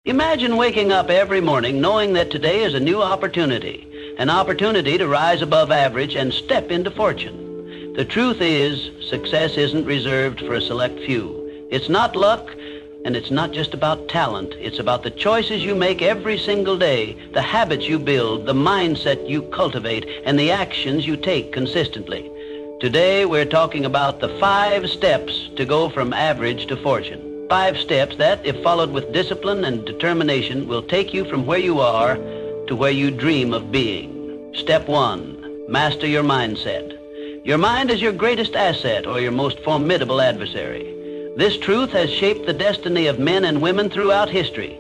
Imagine waking up every morning knowing that today is a new opportunity, an opportunity to rise above average and step into fortune. The truth is, success isn't reserved for a select few. It's not luck, and it's not just about talent. It's about the choices you make every single day, the habits you build, the mindset you cultivate, and the actions you take consistently. Today, we're talking about the 5 steps to go from average to fortune. 5 steps that, if followed with discipline and determination, will take you from where you are to where you dream of being. Step 1, master your mindset. Your mind is your greatest asset or your most formidable adversary. This truth has shaped the destiny of men and women throughout history.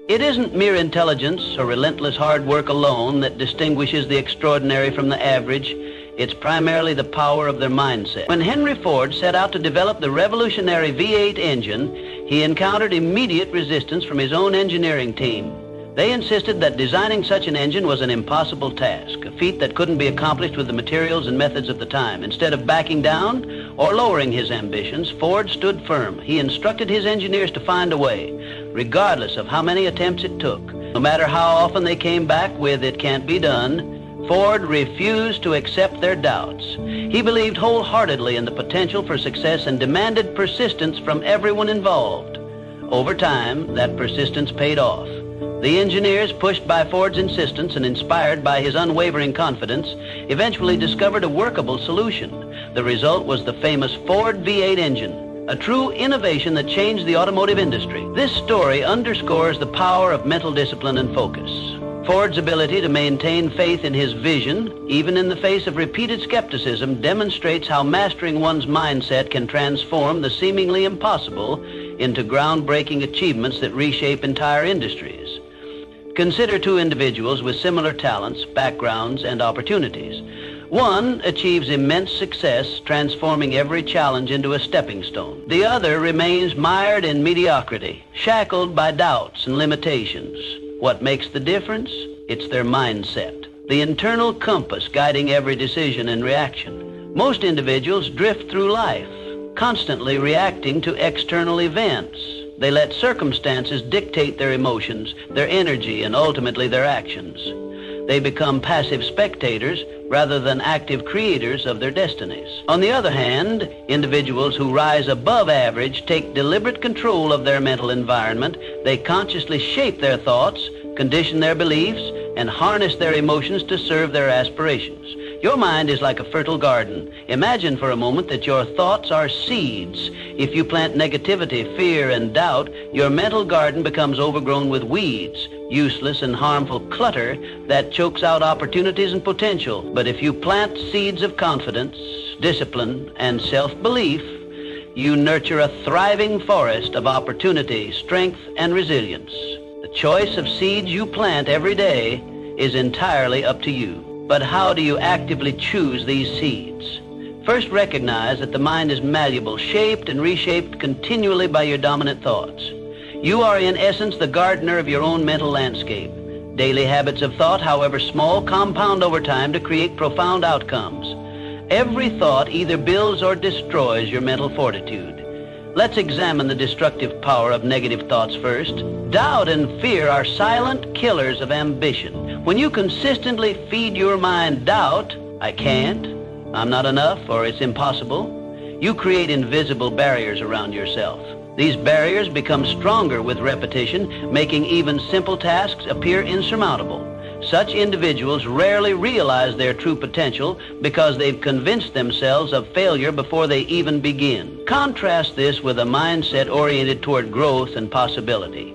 It isn't mere intelligence or relentless hard work alone that distinguishes the extraordinary from the average. It's primarily the power of their mindset. When Henry Ford set out to develop the revolutionary V8 engine, he encountered immediate resistance from his own engineering team. They insisted that designing such an engine was an impossible task, a feat that couldn't be accomplished with the materials and methods of the time. Instead of backing down or lowering his ambitions, Ford stood firm. He instructed his engineers to find a way, regardless of how many attempts it took. No matter how often they came back with "it can't be done," Ford refused to accept their doubts. He believed wholeheartedly in the potential for success and demanded persistence from everyone involved. Over time, that persistence paid off. The engineers, pushed by Ford's insistence and inspired by his unwavering confidence, eventually discovered a workable solution. The result was the famous Ford V8 engine, a true innovation that changed the automotive industry. This story underscores the power of mental discipline and focus. Ford's ability to maintain faith in his vision, even in the face of repeated skepticism, demonstrates how mastering one's mindset can transform the seemingly impossible into groundbreaking achievements that reshape entire industries. Consider 2 individuals with similar talents, backgrounds, and opportunities. One achieves immense success, transforming every challenge into a stepping stone. The other remains mired in mediocrity, shackled by doubts and limitations. What makes the difference? It's their mindset, the internal compass guiding every decision and reaction. Most individuals drift through life, constantly reacting to external events. They let circumstances dictate their emotions, their energy, and ultimately their actions. They become passive spectators rather than active creators of their destinies. On the other hand, individuals who rise above average take deliberate control of their mental environment. They consciously shape their thoughts, condition their beliefs, and harness their emotions to serve their aspirations. Your mind is like a fertile garden. Imagine for a moment that your thoughts are seeds. If you plant negativity, fear, and doubt, your mental garden becomes overgrown with weeds, useless and harmful clutter that chokes out opportunities and potential. But if you plant seeds of confidence, discipline, and self-belief, you nurture a thriving forest of opportunity, strength, and resilience. The choice of seeds you plant every day is entirely up to you. But how do you actively choose these seeds? First, recognize that the mind is malleable, shaped and reshaped continually by your dominant thoughts. You are, in essence, the gardener of your own mental landscape. Daily habits of thought, however small, compound over time to create profound outcomes. Every thought either builds or destroys your mental fortitude. Let's examine the destructive power of negative thoughts first. Doubt and fear are silent killers of ambition. When you consistently feed your mind doubt, "I can't," "I'm not enough," or "it's impossible," you create invisible barriers around yourself. These barriers become stronger with repetition, making even simple tasks appear insurmountable. Such individuals rarely realize their true potential because they've convinced themselves of failure before they even begin. Contrast this with a mindset oriented toward growth and possibility.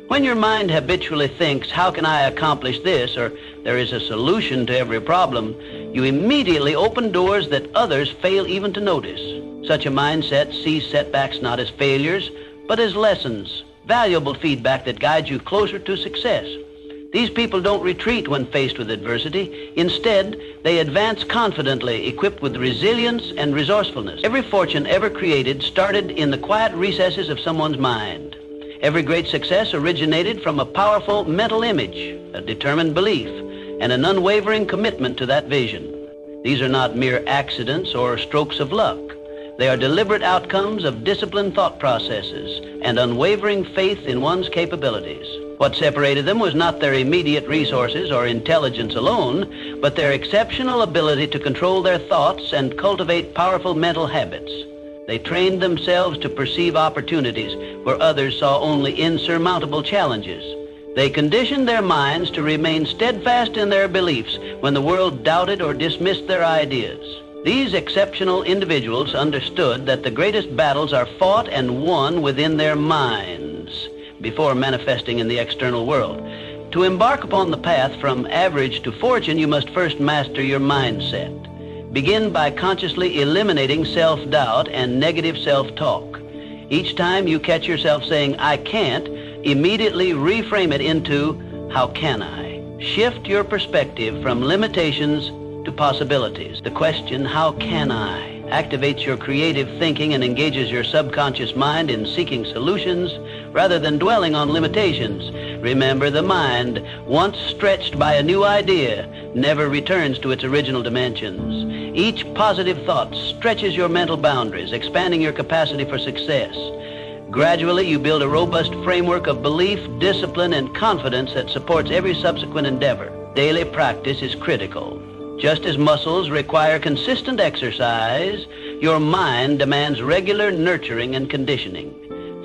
When your mind habitually thinks, "How can I accomplish this?" or "There is a solution to every problem," you immediately open doors that others fail even to notice. Such a mindset sees setbacks not as failures, but as lessons, valuable feedback that guides you closer to success. These people don't retreat when faced with adversity. Instead, they advance confidently, equipped with resilience and resourcefulness. Every fortune ever created started in the quiet recesses of someone's mind. Every great success originated from a powerful mental image, a determined belief, and an unwavering commitment to that vision. These are not mere accidents or strokes of luck. They are deliberate outcomes of disciplined thought processes and unwavering faith in one's capabilities. What separated them was not their immediate resources or intelligence alone, but their exceptional ability to control their thoughts and cultivate powerful mental habits. They trained themselves to perceive opportunities where others saw only insurmountable challenges. They conditioned their minds to remain steadfast in their beliefs when the world doubted or dismissed their ideas. These exceptional individuals understood that the greatest battles are fought and won within their minds before manifesting in the external world. To embark upon the path from average to fortune, you must first master your mindset. Begin by consciously eliminating self-doubt and negative self-talk. Each time you catch yourself saying, "I can't," immediately reframe it into, "How can I?" Shift your perspective from limitations to possibilities. The question, "How can I?" activates your creative thinking and engages your subconscious mind in seeking solutions rather than dwelling on limitations. Remember, the mind, once stretched by a new idea, never returns to its original dimensions. Each positive thought stretches your mental boundaries, expanding your capacity for success. Gradually, you build a robust framework of belief, discipline, and confidence that supports every subsequent endeavor. Daily practice is critical. Just as muscles require consistent exercise, your mind demands regular nurturing and conditioning.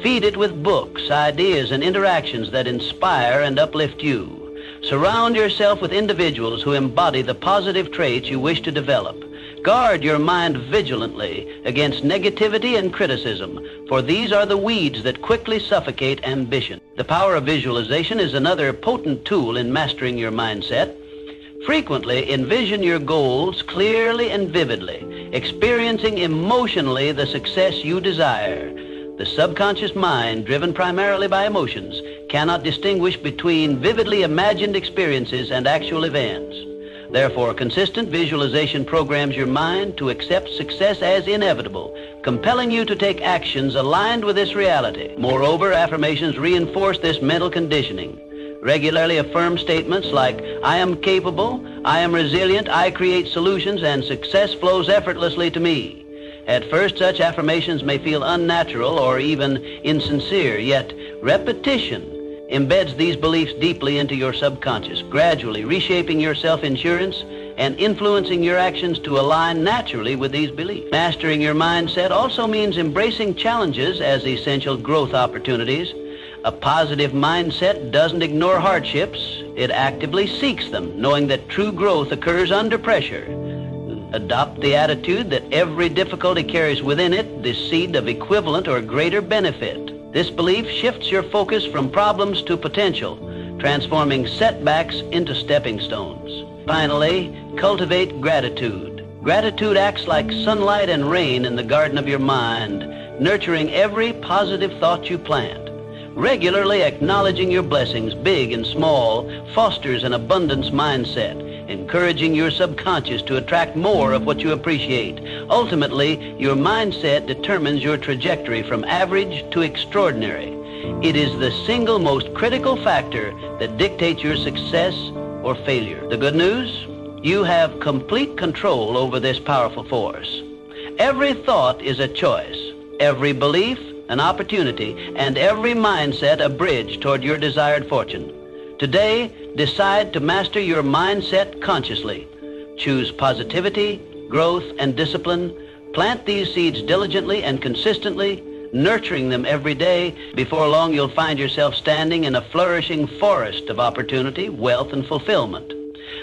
Feed it with books, ideas, and interactions that inspire and uplift you. Surround yourself with individuals who embody the positive traits you wish to develop. Guard your mind vigilantly against negativity and criticism, for these are the weeds that quickly suffocate ambition. The power of visualization is another potent tool in mastering your mindset. Frequently envision your goals clearly and vividly, experiencing emotionally the success you desire. The subconscious mind, driven primarily by emotions, cannot distinguish between vividly imagined experiences and actual events. Therefore, consistent visualization programs your mind to accept success as inevitable, compelling you to take actions aligned with this reality. Moreover, affirmations reinforce this mental conditioning. Regularly affirm statements like, "I am capable, I am resilient, I create solutions, and success flows effortlessly to me." At first, such affirmations may feel unnatural or even insincere, yet repetition embeds these beliefs deeply into your subconscious, gradually reshaping your self-insurance and influencing your actions to align naturally with these beliefs. Mastering your mindset also means embracing challenges as essential growth opportunities. A positive mindset doesn't ignore hardships, it actively seeks them, knowing that true growth occurs under pressure. Adopt the attitude that every difficulty carries within it the seed of equivalent or greater benefit. This belief shifts your focus from problems to potential, transforming setbacks into stepping stones. Finally, cultivate gratitude. Gratitude acts like sunlight and rain in the garden of your mind, nurturing every positive thought you plant. Regularly acknowledging your blessings, big and small, fosters an abundance mindset, encouraging your subconscious to attract more of what you appreciate. Ultimately, your mindset determines your trajectory from average to extraordinary. It is the single most critical factor that dictates your success or failure. The good news? You have complete control over this powerful force. Every thought is a choice, every belief an opportunity, and every mindset a bridge toward your desired fortune. Today, decide to master your mindset consciously. Choose positivity, growth, and discipline. Plant these seeds diligently and consistently, nurturing them every day. Before long, you'll find yourself standing in a flourishing forest of opportunity, wealth, and fulfillment,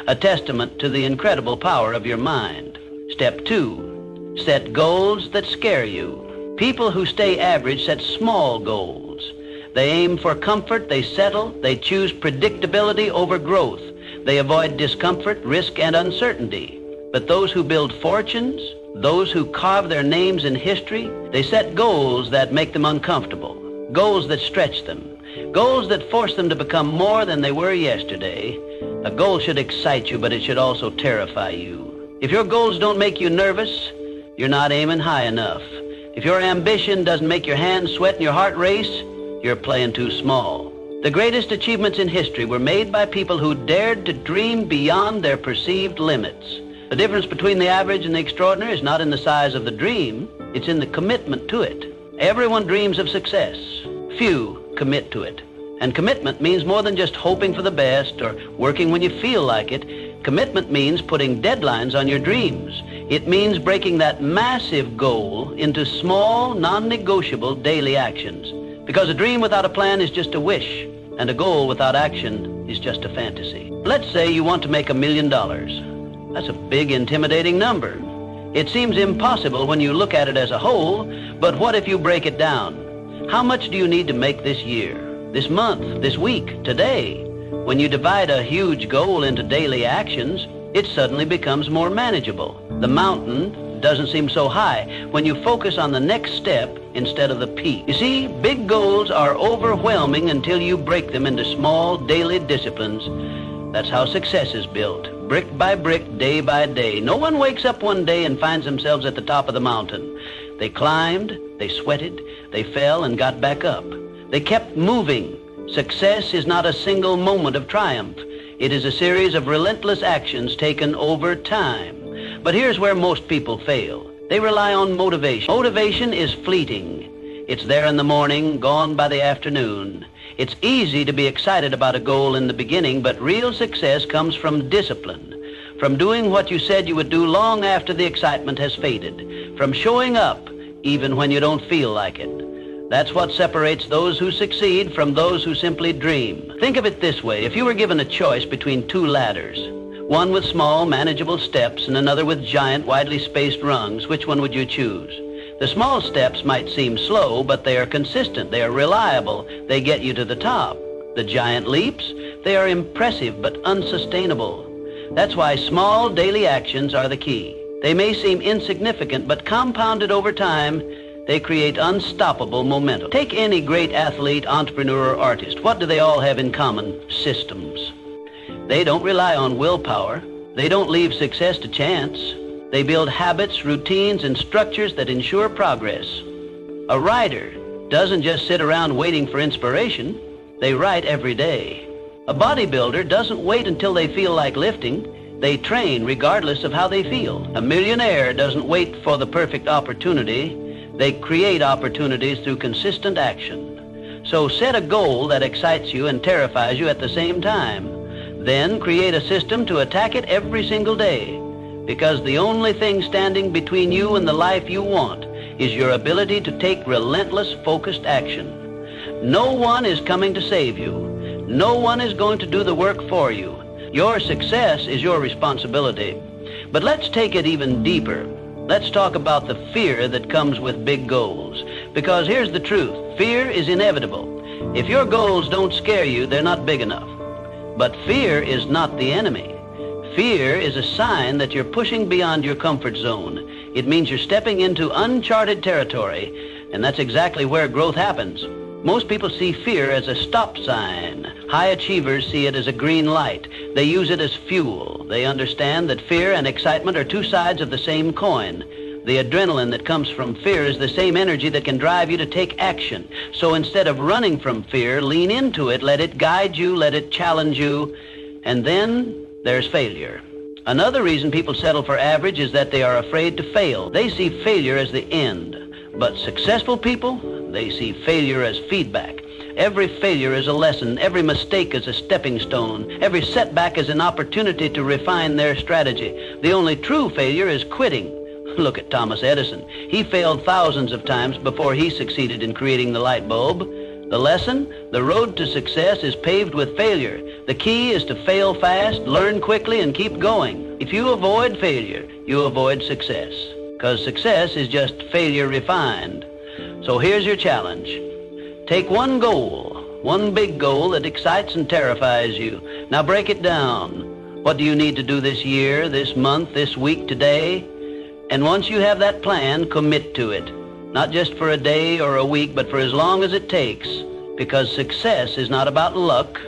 a testament to the incredible power of your mind. Step 2, set goals that scare you. People who stay average set small goals. They aim for comfort, they settle, they choose predictability over growth. They avoid discomfort, risk, and uncertainty. But those who build fortunes, those who carve their names in history, they set goals that make them uncomfortable, goals that stretch them, goals that force them to become more than they were yesterday. A goal should excite you, but it should also terrify you. If your goals don't make you nervous, you're not aiming high enough. If your ambition doesn't make your hands sweat and your heart race, you're playing too small. The greatest achievements in history were made by people who dared to dream beyond their perceived limits. The difference between the average and the extraordinary is not in the size of the dream, It's in the commitment to it. Everyone dreams of success. Few commit to it. And commitment means more than just hoping for the best or working when you feel like it. Commitment means putting deadlines on your dreams. It means breaking that massive goal into small, non-negotiable daily actions. Because a dream without a plan is just a wish, and a goal without action is just a fantasy. Let's say you want to make $1 million. That's a big, intimidating number. It seems impossible when you look at it as a whole, but what if you break it down? How much do you need to make this year, this month, this week, today? When you divide a huge goal into daily actions, it suddenly becomes more manageable. The mountain doesn't seem so high when you focus on the next step instead of the peak. You see, big goals are overwhelming until you break them into small daily disciplines. That's how success is built, brick by brick, day by day. No one wakes up one day and finds themselves at the top of the mountain. They climbed, they sweated, they fell and got back up. They kept moving. Success is not a single moment of triumph. It is a series of relentless actions taken over time. But here's where most people fail. They rely on motivation. Motivation is fleeting. It's there in the morning, gone by the afternoon. It's easy to be excited about a goal in the beginning, but real success comes from discipline, from doing what you said you would do long after the excitement has faded, from showing up even when you don't feel like it. That's what separates those who succeed from those who simply dream. Think of it this way. If you were given a choice between two ladders, one with small, manageable steps and another with giant, widely spaced rungs, which one would you choose? The small steps might seem slow, but they are consistent, they are reliable, they get you to the top. The giant leaps, they are impressive but unsustainable. That's why small daily actions are the key. They may seem insignificant, but compounded over time, they create unstoppable momentum. Take any great athlete, entrepreneur, or artist. What do they all have in common? Systems. They don't rely on willpower. They don't leave success to chance. They build habits, routines, and structures that ensure progress. A writer doesn't just sit around waiting for inspiration. They write every day. A bodybuilder doesn't wait until they feel like lifting. They train regardless of how they feel. A millionaire doesn't wait for the perfect opportunity. They create opportunities through consistent action. So set a goal that excites you and terrifies you at the same time. Then create a system to attack it every single day. Because the only thing standing between you and the life you want is your ability to take relentless, focused action. No one is coming to save you. No one is going to do the work for you. Your success is your responsibility. But let's take it even deeper. Let's talk about the fear that comes with big goals. Because here's the truth. Fear is inevitable. If your goals don't scare you, they're not big enough. But fear is not the enemy. Fear is a sign that you're pushing beyond your comfort zone. It means you're stepping into uncharted territory, and that's exactly where growth happens. Most people see fear as a stop sign. High achievers see it as a green light. They use it as fuel. They understand that fear and excitement are two sides of the same coin. The adrenaline that comes from fear is the same energy that can drive you to take action. So instead of running from fear, lean into it, let it guide you, let it challenge you, and then there's failure. Another reason people settle for average is that they are afraid to fail. They see failure as the end. But successful people, they see failure as feedback. Every failure is a lesson. Every mistake is a stepping stone. Every setback is an opportunity to refine their strategy. The only true failure is quitting. Look at Thomas Edison. He failed thousands of times before he succeeded in creating the light bulb. The lesson, the road to success is paved with failure. The key is to fail fast, learn quickly, and keep going. If you avoid failure, you avoid success. Because success is just failure refined. So here's your challenge. Take one goal, one big goal that excites and terrifies you. Now break it down. What do you need to do this year, this month, this week, today? And once you have that plan, commit to it. Not just for a day or a week, but for as long as it takes. Because success is not about luck.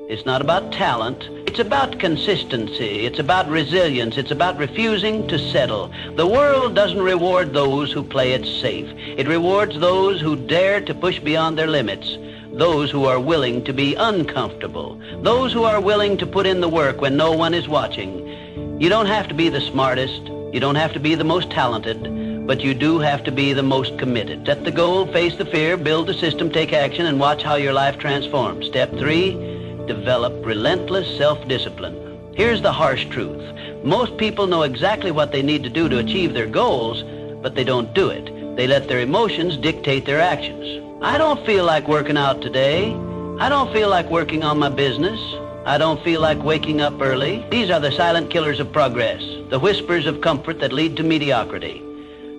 It's not about talent. It's about consistency. It's about resilience. It's about refusing to settle. The world doesn't reward those who play it safe. It rewards those who dare to push beyond their limits. Those who are willing to be uncomfortable. Those who are willing to put in the work when no one is watching. You don't have to be the smartest. You don't have to be the most talented. but you do have to be the most committed. Set the goal, face the fear, build the system, take action, and watch how your life transforms. Step 3, develop relentless self-discipline. Here's the harsh truth. Most people know exactly what they need to do to achieve their goals, but they don't do it. They let their emotions dictate their actions. I don't feel like working out today. I don't feel like working on my business. I don't feel like waking up early. These are the silent killers of progress, the whispers of comfort that lead to mediocrity.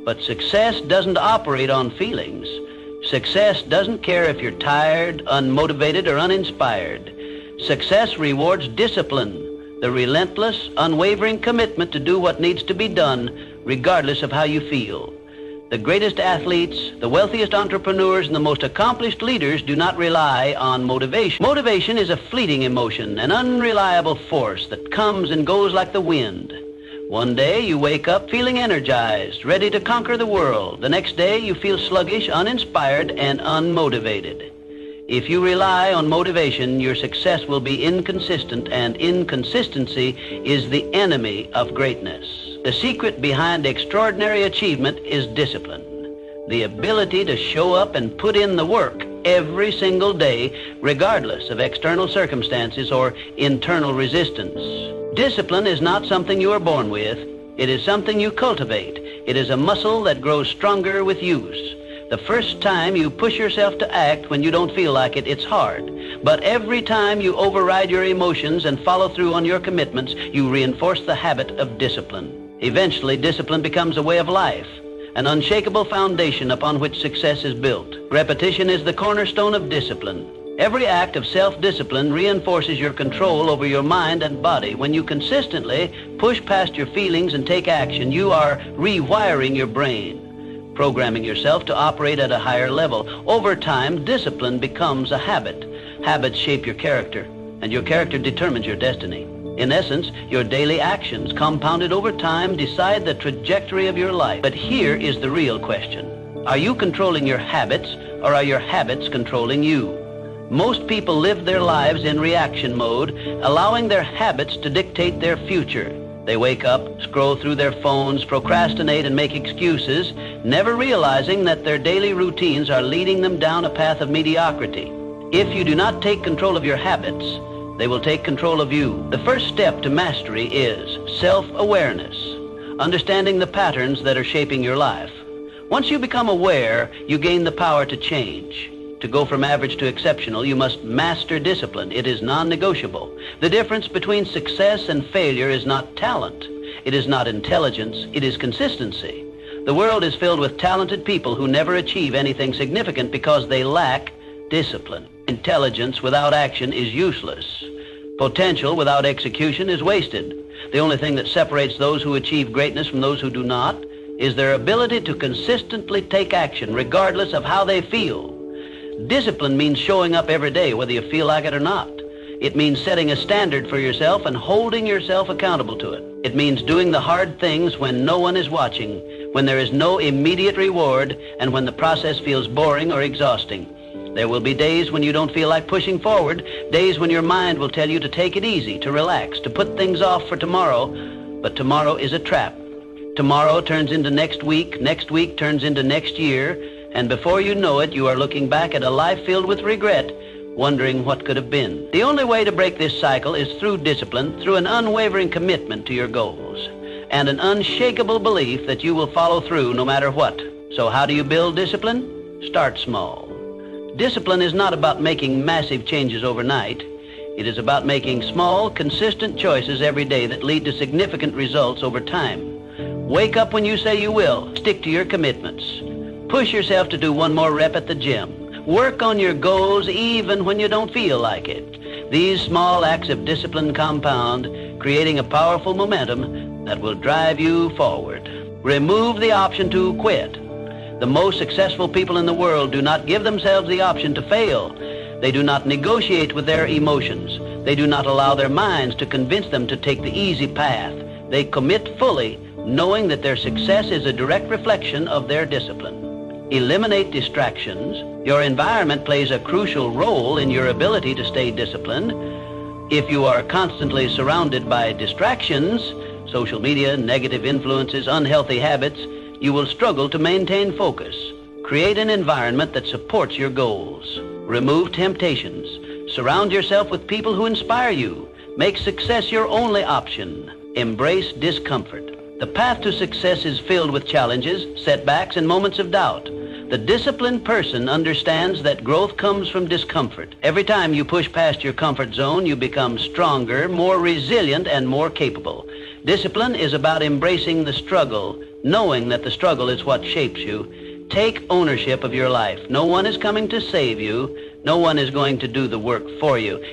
But success doesn't operate on feelings. Success doesn't care if you're tired, unmotivated, or uninspired. Success rewards discipline, the relentless, unwavering commitment to do what needs to be done, regardless of how you feel. The greatest athletes, the wealthiest entrepreneurs, and the most accomplished leaders do not rely on motivation. Motivation is a fleeting emotion, an unreliable force that comes and goes like the wind. One day you wake up feeling energized, ready to conquer the world. The next day you feel sluggish, uninspired, and unmotivated. If you rely on motivation, your success will be inconsistent, and inconsistency is the enemy of greatness. The secret behind extraordinary achievement is discipline. The ability to show up and put in the work every single day, regardless of external circumstances or internal resistance. Discipline is not something you are born with. It is something you cultivate. It is a muscle that grows stronger with use. The first time you push yourself to act when you don't feel like it, it's hard. But every time you override your emotions and follow through on your commitments, you reinforce the habit of discipline. Eventually, discipline becomes a way of life, an unshakable foundation upon which success is built. Repetition is the cornerstone of discipline. Every act of self-discipline reinforces your control over your mind and body. When you consistently push past your feelings and take action, you are rewiring your brain, programming yourself to operate at a higher level. Over time, discipline becomes a habit. Habits shape your character, and your character determines your destiny. In essence, your daily actions, compounded over time, decide the trajectory of your life. But here is the real question. Are you controlling your habits, or are your habits controlling you? Most people live their lives in reaction mode, allowing their habits to dictate their future. They wake up, scroll through their phones, procrastinate, and make excuses, never realizing that their daily routines are leading them down a path of mediocrity. If you do not take control of your habits, they will take control of you. The first step to mastery is self-awareness, understanding the patterns that are shaping your life. Once you become aware, you gain the power to change. To go from average to exceptional, you must master discipline. It is non-negotiable. The difference between success and failure is not talent. It is not intelligence. It is consistency. The world is filled with talented people who never achieve anything significant because they lack discipline. Intelligence without action is useless. Potential without execution is wasted. The only thing that separates those who achieve greatness from those who do not is their ability to consistently take action regardless of how they feel. Discipline means showing up every day whether you feel like it or not. It means setting a standard for yourself and holding yourself accountable to it. It means doing the hard things when no one is watching, when there is no immediate reward, and when the process feels boring or exhausting. There will be days when you don't feel like pushing forward, days when your mind will tell you to take it easy, to relax, to put things off for tomorrow, but tomorrow is a trap. Tomorrow turns into next week turns into next year, and before you know it, you are looking back at a life filled with regret, wondering what could have been. The only way to break this cycle is through discipline, through an unwavering commitment to your goals, and an unshakable belief that you will follow through no matter what. So how do you build discipline? Start small. Discipline is not about making massive changes overnight. It is about making small, consistent choices every day that lead to significant results over time. Wake up when you say you will. Stick to your commitments. Push yourself to do one more rep at the gym. Work on your goals even when you don't feel like it. These small acts of discipline compound, creating a powerful momentum that will drive you forward. Remove the option to quit. The most successful people in the world do not give themselves the option to fail. They do not negotiate with their emotions. They do not allow their minds to convince them to take the easy path. They commit fully, knowing that their success is a direct reflection of their discipline. Eliminate distractions. Your environment plays a crucial role in your ability to stay disciplined. If you are constantly surrounded by distractions, social media, negative influences, unhealthy habits, You will struggle to maintain focus. Create an environment that supports your goals. Remove temptations. Surround yourself with people who inspire you. Make success your only option. Embrace discomfort. The path to success is filled with challenges, setbacks, and moments of doubt. The disciplined person understands that growth comes from discomfort. Every time you push past your comfort zone, you become stronger, more resilient, and more capable. Discipline is about embracing the struggle, knowing that the struggle is what shapes you. Take ownership of your life. No one is coming to save you. No one is going to do the work for you.